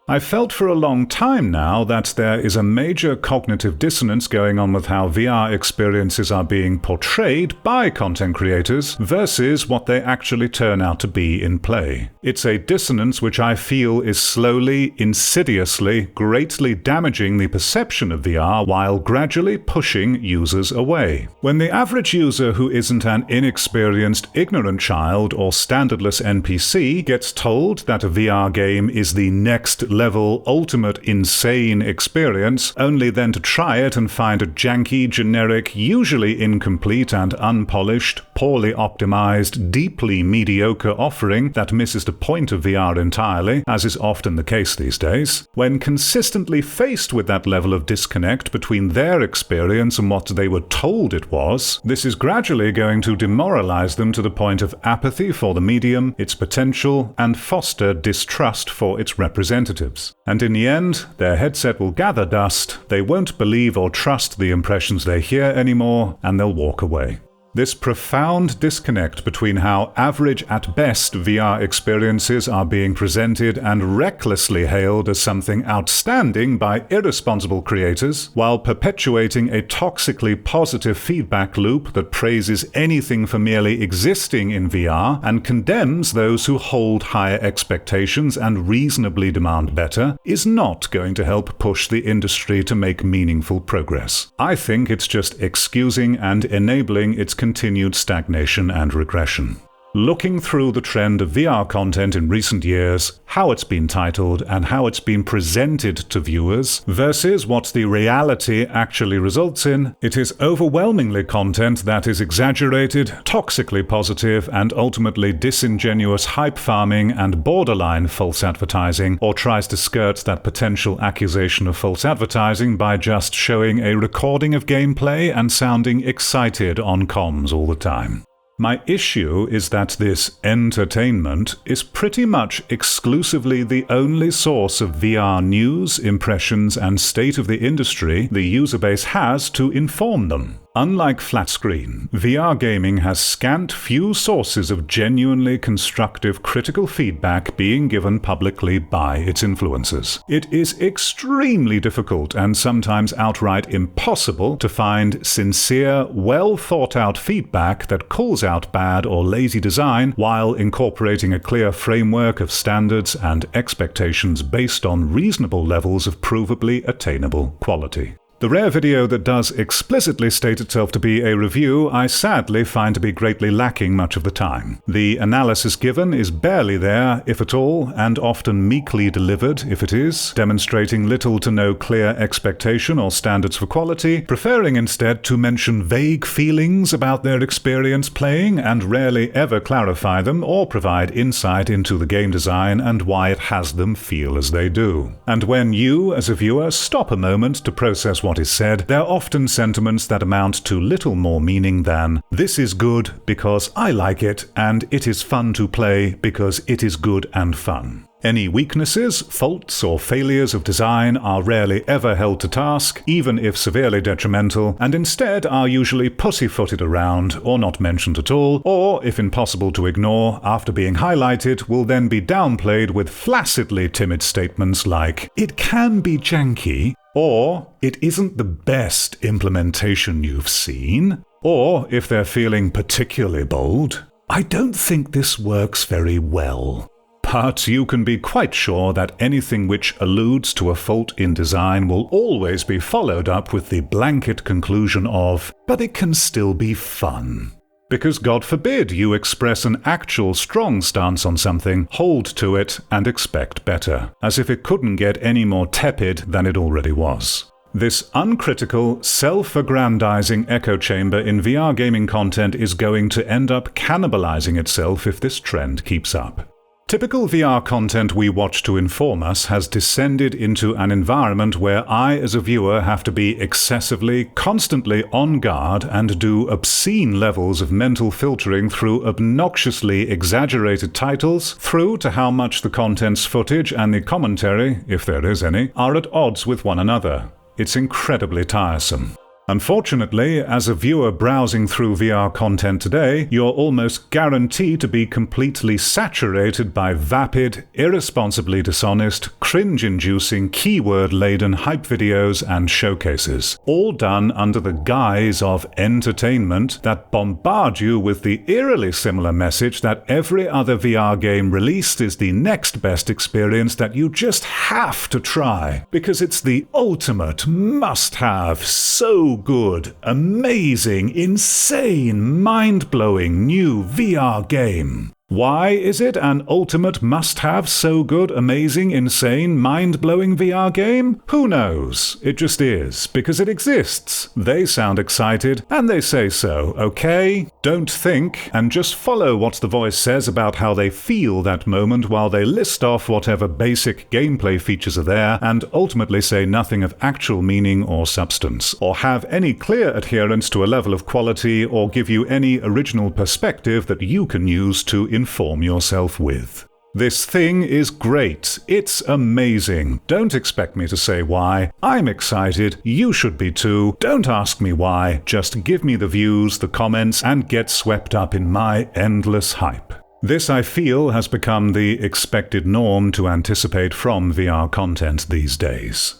I felt for a long time now that there is a major cognitive dissonance going on with how VR experiences are being portrayed by content creators versus what they actually turn out to be in play. It's a dissonance which I feel is slowly, insidiously, greatly damaging the perception of VR while gradually pushing users away. When the average user who isn't an inexperienced, ignorant child or standardless NPC gets told that a VR game is the next level, ultimate insane experience, only then to try it and find a janky, generic, usually incomplete and unpolished, poorly optimized, deeply mediocre offering that misses the point of VR entirely, as is often the case these days. When consistently faced with that level of disconnect between their experience and what they were told it was, this is gradually going to demoralize them to the point of apathy for the medium, its potential, and foster distrust for its representatives. And in the end, their headset will gather dust, they won't believe or trust the impressions they hear anymore, and they'll walk away. This profound disconnect between how average at best VR experiences are being presented and recklessly hailed as something outstanding by irresponsible creators, while perpetuating a toxically positive feedback loop that praises anything for merely existing in VR and condemns those who hold higher expectations and reasonably demand better, is not going to help push the industry to make meaningful progress. I think it's just excusing and enabling its continued stagnation and regression. Looking through the trend of VR content in recent years, how it's been titled and how it's been presented to viewers, versus what the reality actually results in, it is overwhelmingly content that is exaggerated, toxically positive, and ultimately disingenuous hype farming and borderline false advertising, or tries to skirt that potential accusation of false advertising by just showing a recording of gameplay and sounding excited on comms all the time. My issue is that this entertainment is pretty much exclusively the only source of VR news, impressions, and state of the industry the user base has to inform them. Unlike flat screen, VR gaming has scant few sources of genuinely constructive critical feedback being given publicly by its influencers. It is extremely difficult and sometimes outright impossible to find sincere, well-thought-out feedback that calls out bad or lazy design while incorporating a clear framework of standards and expectations based on reasonable levels of provably attainable quality. The rare video that does explicitly state itself to be a review, I sadly find to be greatly lacking much of the time. The analysis given is barely there, if at all, and often meekly delivered, if it is, demonstrating little to no clear expectation or standards for quality, preferring instead to mention vague feelings about their experience playing and rarely ever clarify them or provide insight into the game design and why it has them feel as they do. And when you, as a viewer, stop a moment to process what is said, they're often sentiments that amount to little more meaning than, "This is good because I like it, and it is fun to play because it is good and fun." Any weaknesses, faults, or failures of design are rarely ever held to task, even if severely detrimental, and instead are usually pussyfooted around or not mentioned at all, or, if impossible to ignore, after being highlighted, will then be downplayed with flaccidly timid statements like, "It can be janky," or "It isn't the best implementation you've seen," or, if they're feeling particularly bold, "I don't think this works very well." But you can be quite sure that anything which alludes to a fault in design will always be followed up with the blanket conclusion of, "But it can still be fun." Because God forbid you express an actual strong stance on something, hold to it, and expect better, as if it couldn't get any more tepid than it already was. This uncritical, self-aggrandizing echo chamber in VR gaming content is going to end up cannibalizing itself if this trend keeps up. Typical VR content we watch to inform us has descended into an environment where I, as a viewer, have to be excessively, constantly on guard and do obscene levels of mental filtering through obnoxiously exaggerated titles, through to how much the content's footage and the commentary, if there is any, are at odds with one another. It's incredibly tiresome. Unfortunately, as a viewer browsing through VR content today, you're almost guaranteed to be completely saturated by vapid, irresponsibly dishonest, cringe-inducing, keyword-laden hype videos and showcases, all done under the guise of entertainment that bombard you with the eerily similar message that every other VR game released is the next best experience that you just have to try, because it's the ultimate must-have, so good, amazing, insane, mind-blowing new VR game. Why is it an ultimate must-have, so good, amazing, insane, mind-blowing VR game? Who knows? It just is, because it exists. They sound excited, and they say so, okay? Don't think, and just follow what the voice says about how they feel that moment while they list off whatever basic gameplay features are there, and ultimately say nothing of actual meaning or substance, or have any clear adherence to a level of quality, or give you any original perspective that you can use to inform yourself with. This thing is great. It's amazing. Don't expect me to say why. I'm excited. You should be too. Don't ask me why. Just give me the views, the comments, and get swept up in my endless hype. This, I feel, has become the expected norm to anticipate from VR content these days.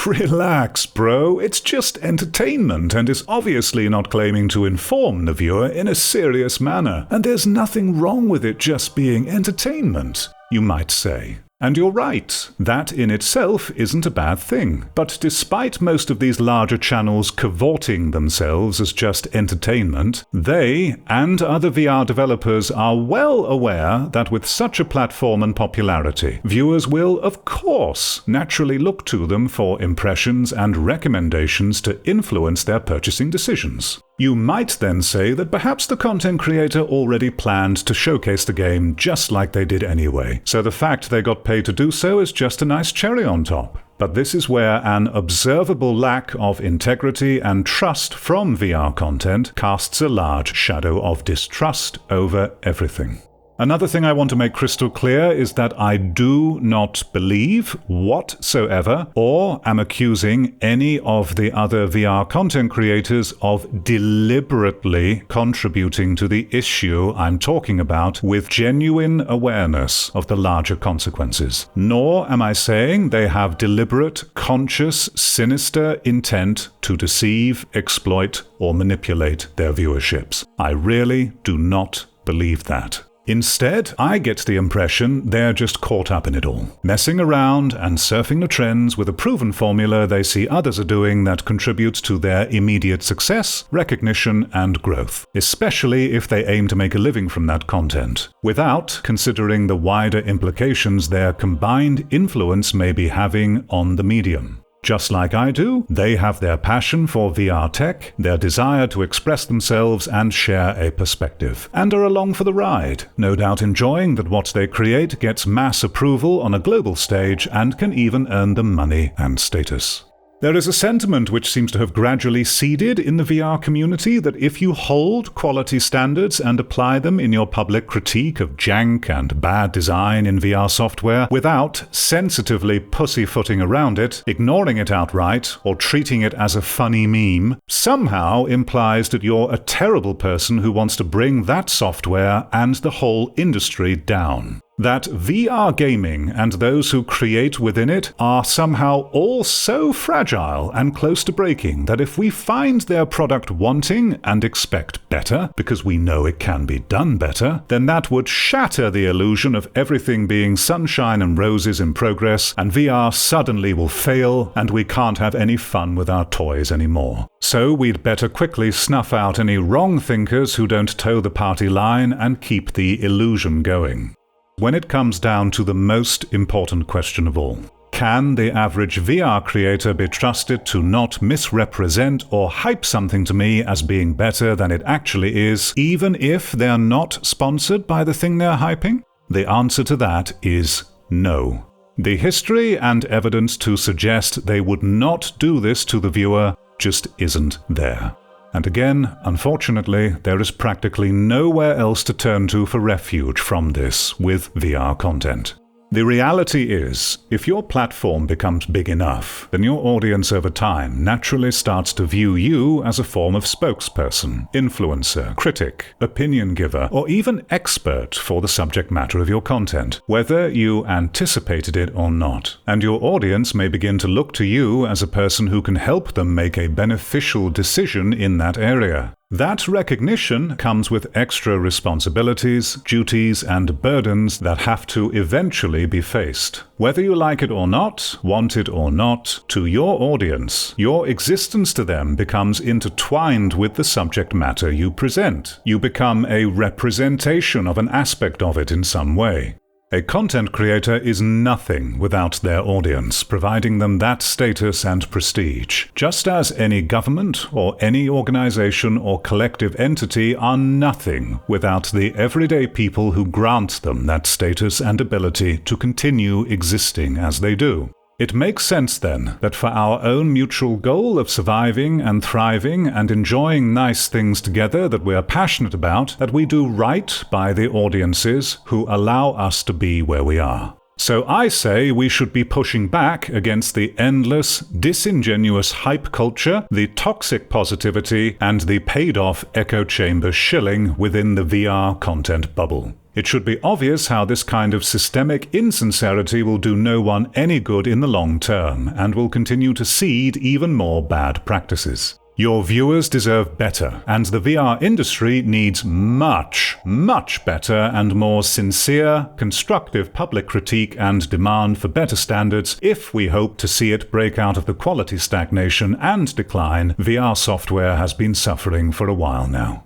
Relax, bro. It's just entertainment and is obviously not claiming to inform the viewer in a serious manner. And there's nothing wrong with it just being entertainment, you might say. And you're right, that in itself isn't a bad thing. But despite most of these larger channels cavorting themselves as just entertainment, they and other VR developers are well aware that with such a platform and popularity, viewers will, of course, naturally look to them for impressions and recommendations to influence their purchasing decisions. You might then say that perhaps the content creator already planned to showcase the game just like they did anyway, so the fact they got paid to do so is just a nice cherry on top. But this is where an observable lack of integrity and trust from VR content casts a large shadow of distrust over everything. Another thing I want to make crystal clear is that I do not believe whatsoever, or am accusing any of the other VR content creators of deliberately contributing to the issue I'm talking about with genuine awareness of the larger consequences. Nor am I saying they have deliberate, conscious, sinister intent to deceive, exploit, or manipulate their viewerships. I really do not believe that. Instead, I get the impression they're just caught up in it all, messing around and surfing the trends with a proven formula they see others are doing that contributes to their immediate success, recognition, and growth, especially if they aim to make a living from that content, without considering the wider implications their combined influence may be having on the medium. Just like I do, they have their passion for VR tech, their desire to express themselves and share a perspective, and are along for the ride, no doubt enjoying that what they create gets mass approval on a global stage and can even earn them money and status. There is a sentiment which seems to have gradually seeded in the VR community that if you hold quality standards and apply them in your public critique of jank and bad design in VR software without sensitively pussyfooting around it, ignoring it outright, or treating it as a funny meme, somehow implies that you're a terrible person who wants to bring that software and the whole industry down. That VR gaming and those who create within it are somehow all so fragile and close to breaking that if we find their product wanting and expect better, because we know it can be done better, then that would shatter the illusion of everything being sunshine and roses in progress, and VR suddenly will fail and we can't have any fun with our toys anymore. So we'd better quickly snuff out any wrong thinkers who don't toe the party line and keep the illusion going. When it comes down to the most important question of all, can the average VR creator be trusted to not misrepresent or hype something to me as being better than it actually is, even if they're not sponsored by the thing they're hyping? The answer to that is no. The history and evidence to suggest they would not do this to the viewer just isn't there. And again, unfortunately, there is practically nowhere else to turn to for refuge from this with VR content. The reality is, if your platform becomes big enough, then your audience over time naturally starts to view you as a form of spokesperson, influencer, critic, opinion giver, or even expert for the subject matter of your content, whether you anticipated it or not. And your audience may begin to look to you as a person who can help them make a beneficial decision in that area. That recognition comes with extra responsibilities, duties, and burdens that have to eventually be faced. Whether you like it or not, want it or not, to your audience, your existence to them becomes intertwined with the subject matter you present. You become a representation of an aspect of it in some way. A content creator is nothing without their audience, providing them that status and prestige, just as any government or any organization or collective entity are nothing without the everyday people who grant them that status and ability to continue existing as they do. It makes sense then that for our own mutual goal of surviving and thriving and enjoying nice things together that we are passionate about, that we do right by the audiences who allow us to be where we are. So I say we should be pushing back against the endless, disingenuous hype culture, the toxic positivity, and the paid-off echo chamber shilling within the VR content bubble. It should be obvious how this kind of systemic insincerity will do no one any good in the long term, and will continue to seed even more bad practices. Your viewers deserve better, and the VR industry needs much, much better and more sincere, constructive public critique and demand for better standards if we hope to see it break out of the quality stagnation and decline VR software has been suffering for a while now.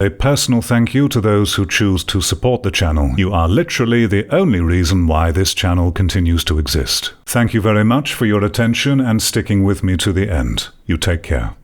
A personal thank you to those who choose to support the channel. You are literally the only reason why this channel continues to exist. Thank you very much for your attention and sticking with me to the end. You take care.